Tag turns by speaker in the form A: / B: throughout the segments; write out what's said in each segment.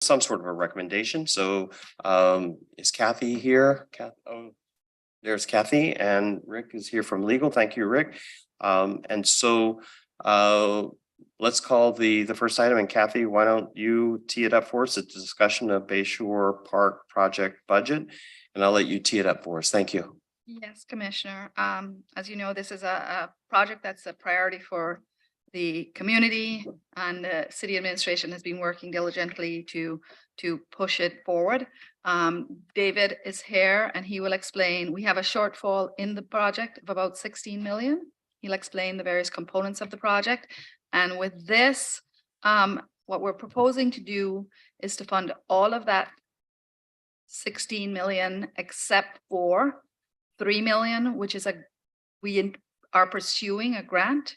A: some sort of a recommendation. So is Kathy here? Oh, there's Kathy, and Rick is here from legal. Thank you, Rick. And so let's call the first item. And Kathy, why don't you tee it up for us? It's a discussion of Bayshore Park project budget, and I'll let you tee it up for us. Thank you.
B: Yes, Commissioner. As you know, this is a project that's a priority for the community, and the city administration has been working diligently to push it forward. David is here and he will explain. We have a shortfall in the project of about 16 million. He'll explain the various components of the project. And with this, what we're proposing to do is to fund all of that 16 million except for 3 million, which is we are pursuing a grant,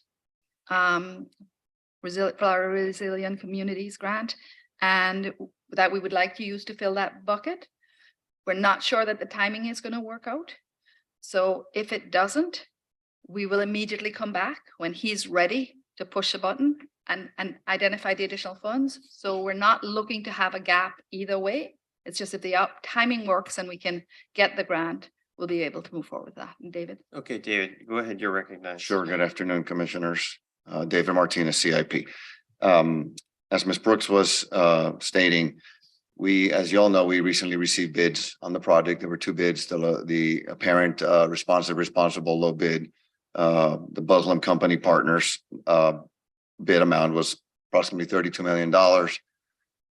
B: for our Resilient Communities grant, and that we would like to use to fill that bucket. We're not sure that the timing is going to work out. So if it doesn't, we will immediately come back when he's ready to push the button and identify the additional funds. So we're not looking to have a gap either way. It's just if the timing works and we can get the grant, we'll be able to move forward with that. And David.
A: Okay, David, go ahead. You're recognized.
C: Sure. Good afternoon, commissioners. David Martinez, CIP. As Ms. Brooks was stating, as you all know, we recently received bids on the project. There were two bids, the apparent responsible low bid. The Muslim company partners bid amount was approximately $32 million.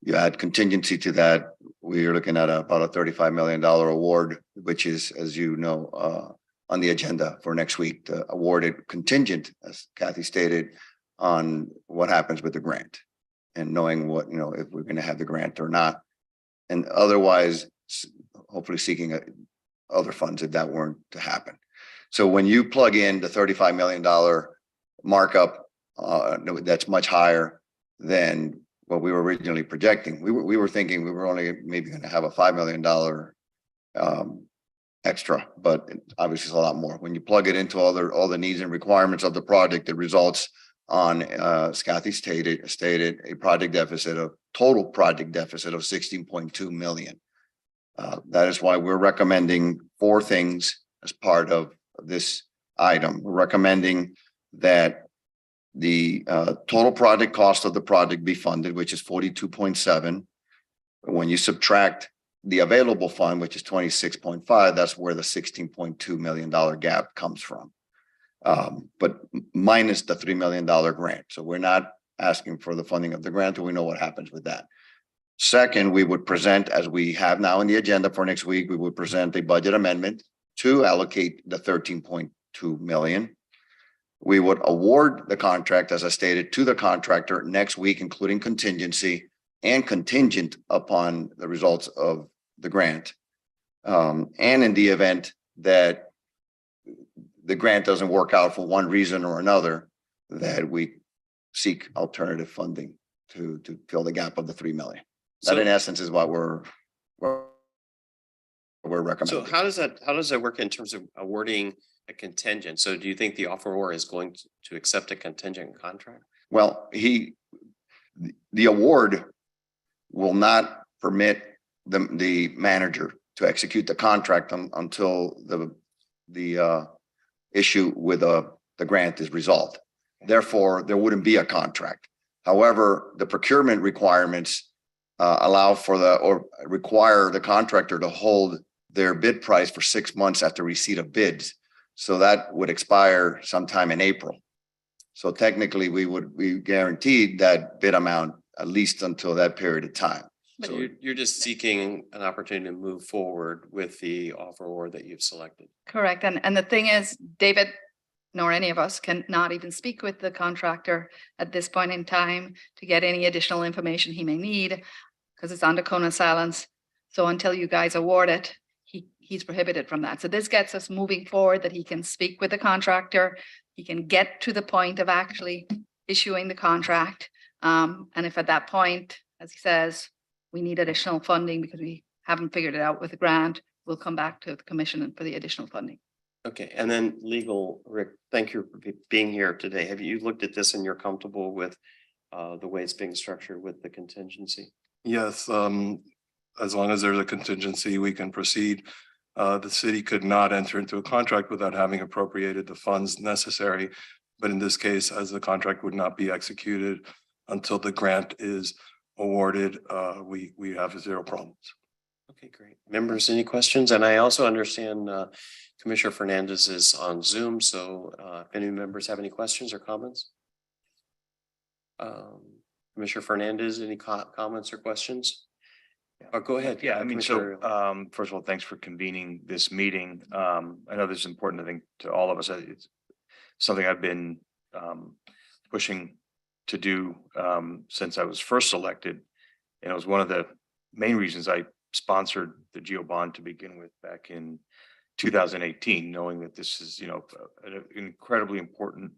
C: You add contingency to that, we are looking at about a $35 million award, which is, as you know, on the agenda for next week, the awarded contingent, as Kathy stated, on what happens with the grant and knowing what, if we're going to have the grant or not. And otherwise, hopefully seeking other funds if that weren't to happen. So when you plug in the $35 million markup, that's much higher than what we were originally projecting. We were thinking we were only maybe going to have a $5 million extra, but obviously it's a lot more. When you plug it into all the needs and requirements of the project, it results on, as Kathy stated, a total project deficit of 16.2 million. That is why we're recommending 4 things as part of this item. We're recommending that the total project cost of the project be funded, which is 42.7. When you subtract the available fund, which is 26.5, that's where the $16.2 million gap comes from. But minus the $3 million grant. So we're not asking for the funding of the grant until we know what happens with that. Second, we would present, as we have now in the agenda for next week, we would present a budget amendment to allocate the 13.2 million. We would award the contract, as I stated, to the contractor next week, including contingency and contingent upon the results of the grant. And in the event that the grant doesn't work out for one reason or another, that we seek alternative funding to fill the gap of the 3 million. That in essence is what we're recommending.
A: So how does that work in terms of awarding a contingent? So do you think the offeror is going to accept a contingent contract?
C: Well, the award will not permit the manager to execute the contract until the issue with the grant is resolved. Therefore, there wouldn't be a contract. However, the procurement requirements allow for or require the contractor to hold their bid price for 6 months after receipt of bids. So that would expire sometime in April. So technically we guaranteed that bid amount at least until that period of time.
A: But
C: So
A: you're just seeking an opportunity to move forward with the offeror that you've selected.
B: Correct. And the thing is, David, nor any of us can not even speak with the contractor at this point in time to get any additional information he may need, because it's under cone of silence. So until you guys award it, he's prohibited from that. So this gets us moving forward, that he can speak with the contractor. He can get to the point of actually issuing the contract. And if at that point, as he says, we need additional funding because we haven't figured it out with the grant, we'll come back to the commission for the additional funding.
A: Okay. And then legal, Rick, thank you for being here today. Have you looked at this and you're comfortable with the way it's being structured with the contingency?
D: Yes, as long as there's a contingency, we can proceed. The city could not enter into a contract without having appropriated the funds necessary. But in this case, as the contract would not be executed until the grant is awarded, we have zero problems.
A: Okay, great. Members, any questions? And I also understand Commissioner Fernandez is on Zoom, so if any members have any questions or comments? Commissioner Fernandez, any comments or questions? Oh, go ahead.
E: Yeah, I mean, so,
A: Commissioner-
E: first of all, thanks for convening this meeting. I know this is important, I think, to all of us. It's something I've been, pushing to do, since I was first elected. And it was one of the main reasons I sponsored the GEO bond to begin with back in 2018, knowing that this is, an incredibly important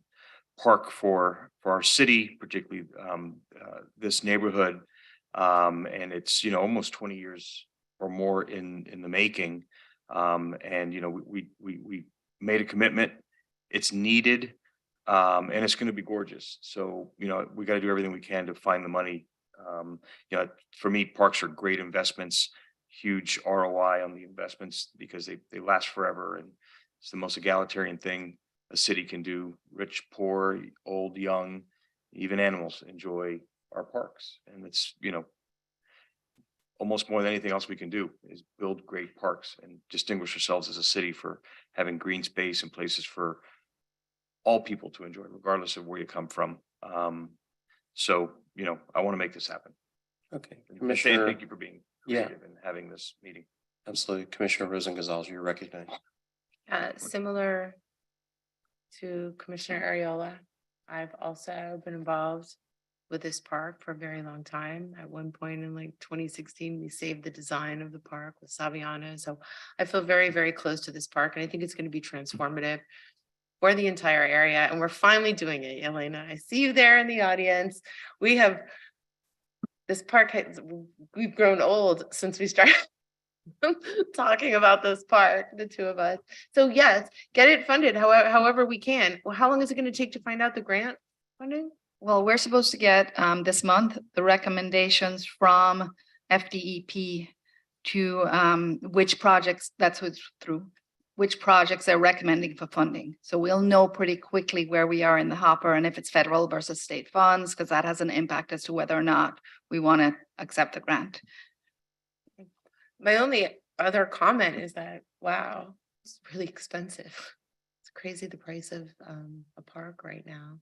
E: park for our city, particularly, this neighborhood. And it's, almost 20 years or more in the making. And, we made a commitment. It's needed. And it's going to be gorgeous. So, we got to do everything we can to find the money. For me, parks are great investments, huge ROI on the investments because they last forever. And it's the most egalitarian thing a city can do. Rich, poor, old, young, even animals enjoy our parks. And it's, almost more than anything else we can do is build great parks and distinguish ourselves as a city for having green space and places for all people to enjoy, regardless of where you come from. So, I want to make this happen.
A: Okay,
E: And
A: Commissioner,
E: thank you for being creative and having this meeting.
A: absolutely. Commissioner Rosen Gonzalez, you're recognized.
F: Similar to Commissioner Ariola, I've also been involved with this park for a very long time. At one point in like 2016, we saved the design of the park with Saviano. So I feel very, very close to this park, and I think it's going to be transformative for the entire area. And we're finally doing it, Elena. I see you there in the audience. This park we've grown old since we started talking about this park, the two of us. So yes, get it funded however we can. Well, how long is it going to take to find out the grant funding?
B: Well, we're supposed to get this month the recommendations from FDEP to which projects which projects they're recommending for funding. So we'll know pretty quickly where we are in the hopper and if it's federal versus state funds, because that has an impact as to whether or not we want to accept the grant.
F: My only other comment is that, wow, it's really expensive. It's crazy the price of a park right now.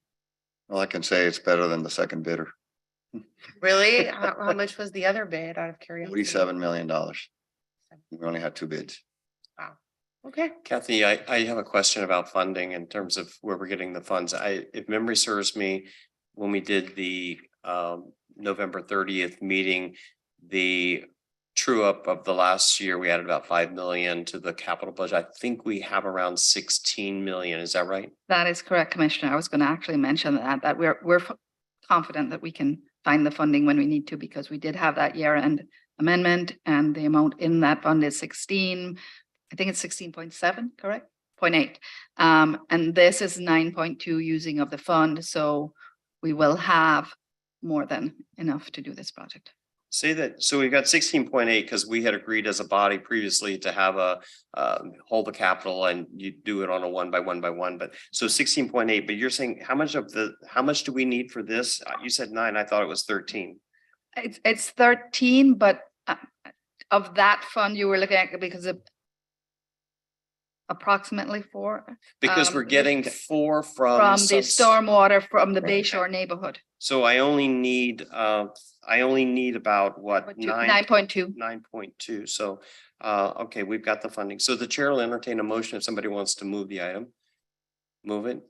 C: Well, I can say it's better than the second bidder,
F: Really? How much was the other bid, out of curiosity?
C: $47 million. We only had two bids.
F: Wow. Okay.
A: Kathy, I have a question about funding in terms of where we're getting the funds. If memory serves me, when we did the November 30th meeting, the true up of the last year, we added about 5 million to the capital budget. I think we have around 16 million. Is that right?
B: That is correct, Commissioner. I was going to actually mention that we're confident that we can find the funding when we need to, because we did have that year-end amendment, and the amount in that fund is 16. I think it's 16.7, correct? 0.8. And this is 9.2 using of the fund. So we will have more than enough to do this project.
A: Say that, so we've got 16.8 because we had agreed as a body previously to have a hold the capital and you do it on a one by one, but so 16.8, but you're saying how much do we need for this? You said 9, I thought it was 13.
B: It's 13, but of that fund you were looking at, because of approximately 4.
A: Because we're getting 4 from
B: the stormwater from the Bayshore neighborhood.
A: So I only need about what,
B: 9.2.
A: 9.2. So, okay, we've got the funding. So the chair will entertain a motion if somebody wants to move the item. Move it.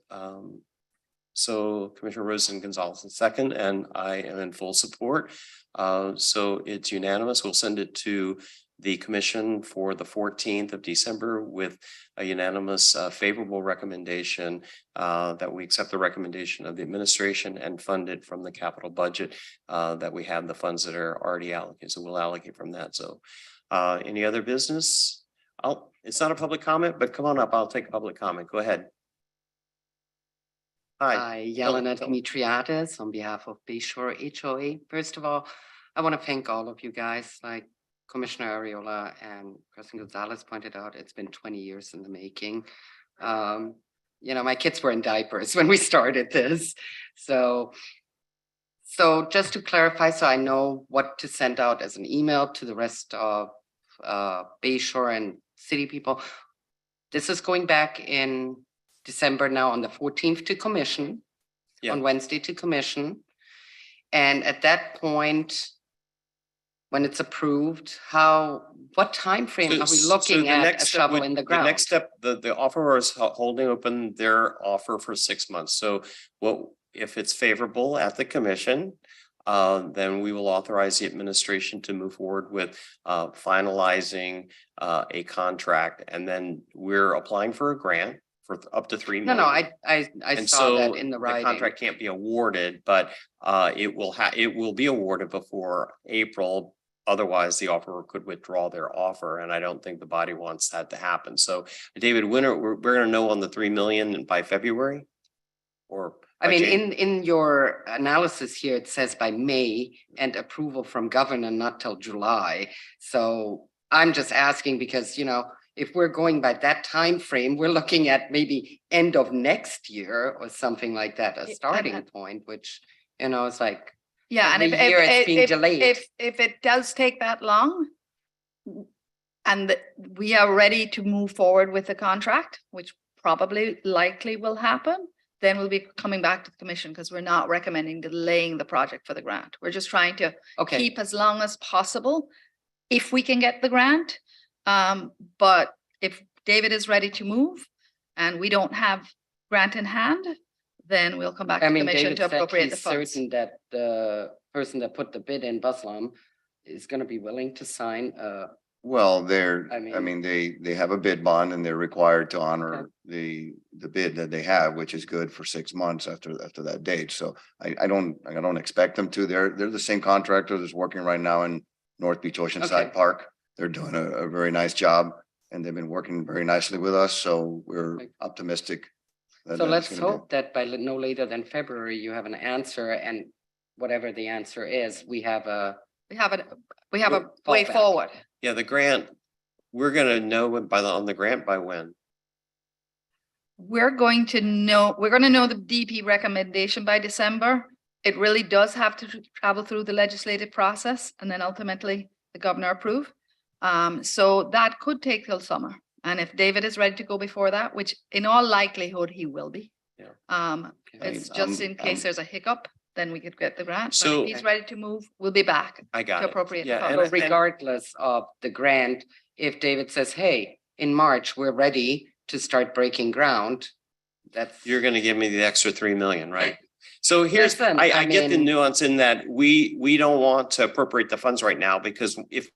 A: So Commissioner Rosen Gonzalez in second, and I am in full support. So it's unanimous. We'll send it to the commission for the 14th of December with a unanimous favorable recommendation that we accept the recommendation of the administration and fund it from the capital budget that we have the funds that are already allocated. So we'll allocate from that. So any other business? It's not a public comment, but come on up. I'll take a public comment. Go ahead. Hi.
G: Hi, Yelena Dimitriadis on behalf of Bayshore HOA. First of all, I want to thank all of you guys, like Commissioner Ariola and President Gonzalez pointed out, it's been 20 years in the making. My kids were in diapers when we started this. So just to clarify, so I know what to send out as an email to the rest of Bayshore and city people. This is going back in December now on the 14th to commission,
A: Yeah.
G: on Wednesday to commission. And at that point, when it's approved, what time frame are we
A: So
G: looking
A: the
G: at
A: next
G: a
A: step
G: shovel
A: would-
G: in the
A: The
G: ground?
A: next step, the offeror is holding open their offer for 6 months. So if it's favorable at the commission, then we will authorize the administration to move forward with finalizing a contract. And then we're applying for a grant for up to 3
G: No,
A: million.
G: I
A: And
G: saw that
A: so
G: in the
A: the
G: writing.
A: contract can't be awarded, but it will be awarded before April. Otherwise, the offeror could withdraw their offer, and I don't think the body wants that to happen. So, David, we're gonna know on the 3 million by February? Or?
G: I
A: by
G: mean,
A: Jan-
G: in your analysis here, it says by May and approval from governor, not till July. So I'm just asking because, if we're going by that time frame, we're looking at maybe end of next year or something like that, a
B: Yeah,
G: starting point, which, it's like,
B: Yeah, and
G: every year it's being delayed.
B: if it does take that long, and we are ready to move forward with the contract, which probably likely will happen, then we'll be coming back to the commission because we're not recommending delaying the project for the grant. We're just trying to
G: okay,
B: keep as long as possible if we can get the grant. But if David is ready to move and we don't have grant in hand, then we'll come back
G: I
B: to
G: mean,
B: commission
G: David
B: to
G: said
B: appropriate the
G: he's
B: funds.
G: certain that the person that put the bid in, Buslam, is gonna be willing to sign,
C: Well,
G: I mean-
C: they have a bid bond and they're required to honor the bid that they have, which is good for 6 months after that date. So I don't expect them to. They're the same contractor that's working right now in North Beach Oceanside
G: Okay.
C: Park. They're doing a very nice job and they've been working very nicely with us. So we're
G: Right.
C: optimistic. that
G: so
C: that's
G: let's
C: gonna be-
G: hope that by no later than February, you have an answer, and whatever the answer is, we have a,
B: We have a
G: We'll
B: way
G: fall back.
B: forward.
A: Yeah, the grant, we're gonna know on the grant by when?
B: We're going to know the DP recommendation by December. It really does have to travel through the legislative process and then ultimately the governor approve. So that could take till summer. And if David is ready to go before that, which in all likelihood he will be.
A: Yeah.
B: It's just in case there's a hiccup, then we could get the grant. But
A: So-
B: if he's ready to move, we'll be back
A: I got
B: to
A: it.
B: appropriate the
A: Yeah,
B: funds.
G: so
A: and-
G: regardless of the grant, if David says, hey, in March, we're ready to start breaking ground, that's.
A: You're gonna give me the extra 3 million, right? So here's,
G: Listen,
A: I
G: I
A: get the
G: mean-
A: nuance in that we don't want to appropriate the funds right now because if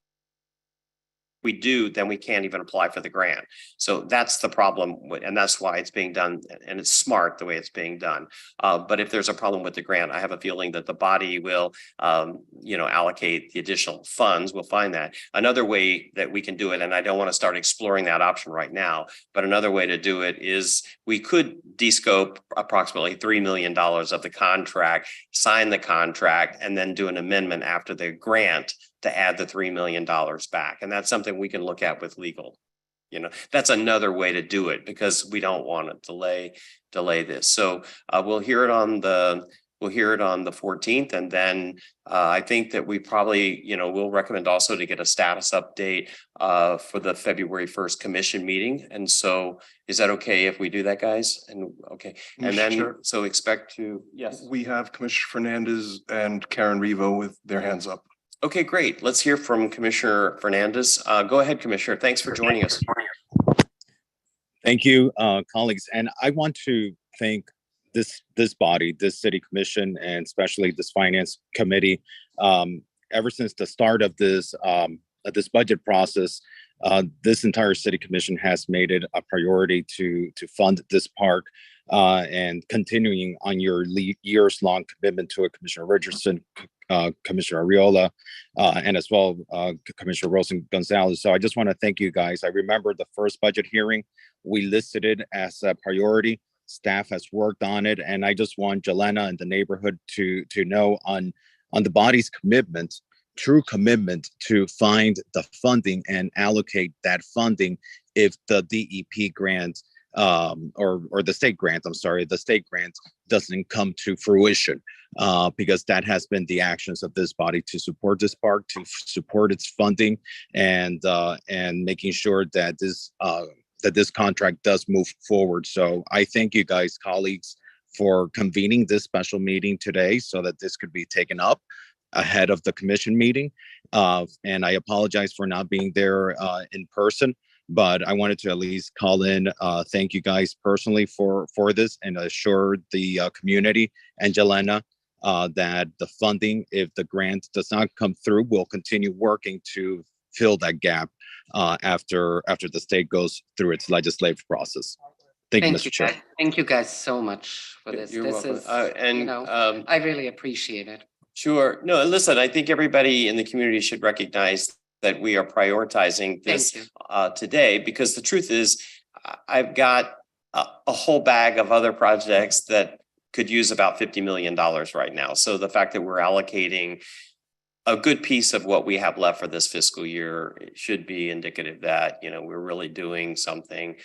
A: we do, then we can't even apply for the grant. So that's the problem, and that's why it's being done, and it's smart the way it's being done. But if there's a problem with the grant, I have a feeling that the body will, allocate the additional funds. We'll find that. Another way that we can do it, and I don't want to start exploring that option right now, but another way to do it is we could descope approximately $3 million of the contract, sign the contract, and then do an amendment after the grant to add the $3 million back. And that's something we can look at with legal. That's another way to do it because we don't want to delay this. So we'll hear it on the 14th. And then I think that we probably, we'll recommend also to get a status update for the February 1st commission meeting. And so is that okay if we do that, guys? And okay. And
D: Mr.
A: then,
D: Chair,
A: so expect to, yes.
D: we have Commissioner Fernandez and Karen Revo with their hands up.
A: Okay, great. Let's hear from Commissioner Fernandez. Go ahead, Commissioner. Thanks for joining us.
H: Thank you, colleagues. And I want to thank this body, this city commission, and especially this finance committee. Ever since the start of this budget process, this entire city commission has made it a priority to fund this park and continuing on your years-long commitment to it, Commissioner Richardson, Commissioner Ariola, and as well Commissioner Rosen Gonzalez. So I just want to thank you guys. I remember the first budget hearing, we listed it as a priority. Staff has worked on it, and I just want Jelena and the neighborhood to know on the body's commitment true commitment to find the funding and allocate that funding if the DEP grant or the state grant, I'm sorry, the state grant doesn't come to fruition, because that has been the actions of this body to support this park, to support its funding, and making sure that this contract does move forward. So I thank you guys, colleagues, for convening this special meeting today so that this could be taken up ahead of the commission meeting. And I apologize for not being there in person, but I wanted to at least call in, thank you guys personally for this, and assure the community and Jelena that the funding, if the grant does not come through, we'll continue working to fill that gap after the state goes through its legislative process. Thank you, Mr. Chair.
G: guys. Thank you guys so much for this.
A: You're
G: This
A: welcome.
G: is, you know, I really appreciate it.
A: Sure. No, and listen, I think everybody in the community should recognize that we are prioritizing
G: Thank
A: this
G: you.
A: Today, because the truth is, I've got a whole bag of other projects that could use about $50 million right now. So the fact that we're allocating a good piece of what we have left for this fiscal year should be indicative that, you know, we're really doing something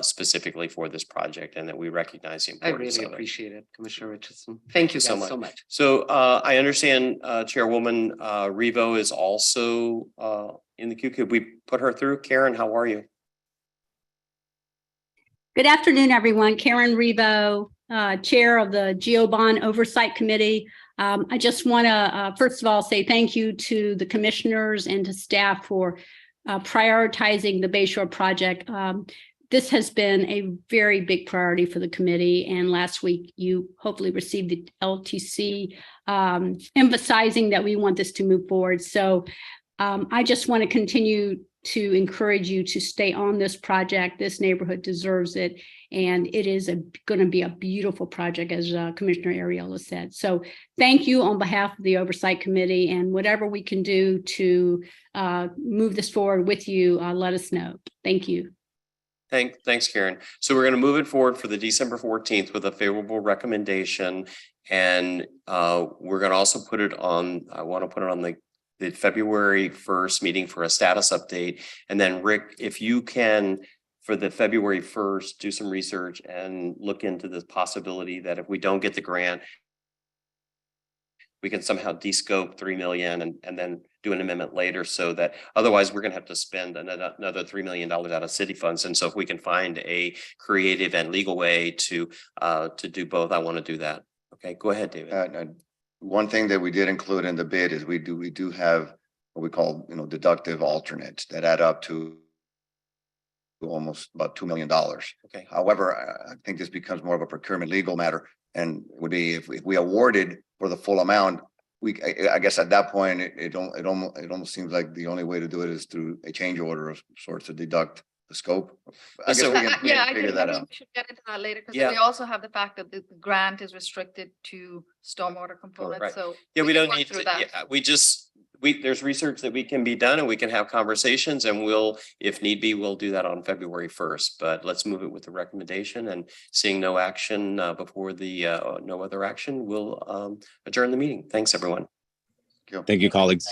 A: specifically for this project, and that we recognize the
G: I
A: importance
G: really
A: of it.
G: appreciate it, Commissioner Richardson. Thank you
A: So
G: guys so much.
A: So I understand Chairwoman Revo is also in the queue. Could we put her through? Karen, how are you?
I: Good afternoon, everyone. Karen Revo, Chair of the GeoBond Oversight Committee. I just want to, first of all, say thank you to the commissioners and to staff for prioritizing the Bayshore project. This has been a very big priority for the committee, and last week you hopefully received the LTC emphasizing that we want this to move forward. So I just want to continue to encourage you to stay on this project. This neighborhood deserves it, and it is going to be a beautiful project, as Commissioner Ariola said. So thank you on behalf of the Oversight Committee, and whatever we can do to move this forward with you, let us know. Thank you.
A: Thanks, Karen. So we're going to move it forward for the December 14th with a favorable recommendation, and we're going to also put it on, I want to put it on the February 1st meeting for a status update. And then Rick, if you can, for the February 1st, do some research and look into the possibility that if we don't get the grant, we can somehow de-scope 3 million and then do an amendment later, so that otherwise we're going to have to spend another $3 million out of city funds. And so if we can find a creative and legal way to do both, I want to do that. Okay, go ahead, David.
C: One thing that we did include in the bid is we do have what we call, deductive alternates that add up to almost about $2 million.
A: Okay.
C: However, I think this becomes more of a procurement legal matter, and would be if we awarded for the full amount, I guess at that point, it almost seems like the only way to do it is through a change order of sorts to deduct the scope. I guess
A: So-
C: we can
B: Yeah, I
C: figure
B: think
C: that
B: we
C: out.
B: should get into that later, because
A: Yeah.
B: we also have the fact that the grant is restricted to stormwater components,
A: Right.
B: so.
A: Yeah, we
B: can
A: don't
B: work
A: need
B: through
A: to,
B: that.
A: there's research that we can be done, and we can have conversations, and we'll, if need be, we'll do that on February 1st. But let's move it with the recommendation, and seeing no action before the no other action, we'll adjourn the meeting. Thanks, everyone.
H: Thank you, colleagues.